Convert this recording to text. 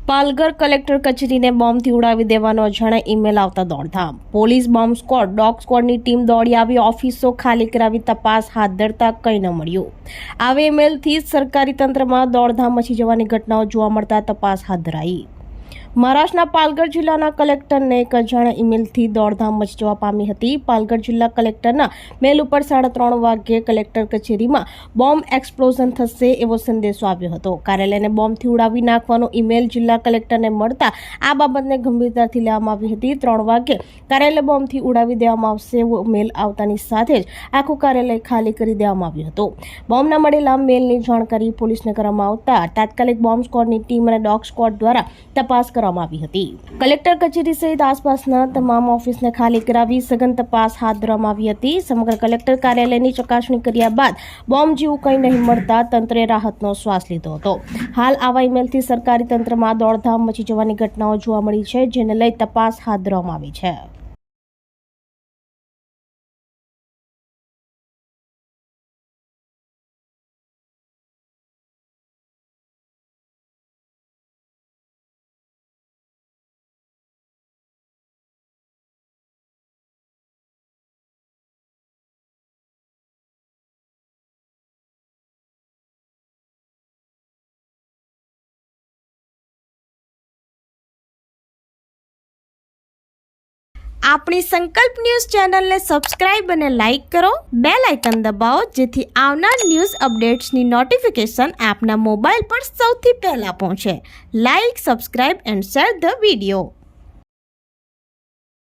Palghar collector કચેરીને બોમ્બથી ઉડાવી દેવાનો અજાણ્યા ઈમેલ આવતા દોડધામ. પોલીસ, બોમ્બ સ્ક્વોડ, ડોગ સ્ક્વોડની ટીમ દોડી આવી ઓફિસો ખાલી કરાવી તપાસ હાથ ધરતા કંઈ ન મળ્યું. આવી ઈમેલથી જ સરકારી તંત્રમાં દોડધામ મચી જવાની ઘટનાઓ જોવા મળતા તપાસ હાથ ધરાઈ. મહારાષ્ટ્રના પાલઘર જિલ્લાના કલેક્ટરને એક અજાણ્યા ઈમેલથી દોડધામ મચી જવા પામી હતી. પાલઘર જિલ્લા કલેક્ટરના મેલ ઉપર 3:30 વાગ્યે કલેક્ટર કચેરીમાં બોમ્બ એક્સપ્લોઝન થશે એવો સંદેશો આવ્યો હતો. કાર્યાલયને બોમ્બથી ઉડાવી નાખવાનો ઈમેલ જિલ્લા કલેક્ટરને મળતા આ બાબતને ગંભીરતાથી લેવામાં આવી હતી. 3 વાગ્યે કાર્યાલય બોમ્બથી ઉડાવી દેવામાં આવશે એવો મેલ આવતાની સાથે જ આખું કાર્યાલય ખાલી કરી દેવામાં આવ્યું હતું. બોમ્બના મળેલા મેલની જાણકારી પોલીસને કરવામાં આવતા તાત્કાલિક બોમ્બ સ્ક્વોડની ટીમ અને ડોગ સ્ક્વોડ દ્વારા તપાસ કરવામાં આવી હતી. કલેક્ટર કચેરી સહિત આસપાસના તમામ ઓફિસને ખાલી કરાવી સઘન તપાસ હાથ ધરવામાં આવી હતી. સમગ્ર કલેક્ટર કાર્યાલયની ચકાસણી કર્યા બાદ બોમ્બ જેવું કંઈ નહીં મળતા તંત્રે રાહતનો શ્વાસ લીધો હતો. હાલ આવા ઈમેલથી સરકારી તંત્રમાં દોડધામ મચી જવાની ઘટનાઓ જોવા મળી છે, જેને લઈ તપાસ હાથ ધરવામાં આવી છે. આપણી સંકલ્પ ન્યૂઝ ચેનલને સબસ્ક્રાઇબ અને લાઇક કરો. બેલ આઇકન દબાવો જેથી આવનાર ન્યૂઝ અપડેટ્સની નોટિફિકેશન આપના મોબાઈલ પર સૌથી પહેલા પહોંચે. Like, subscribe and share the video.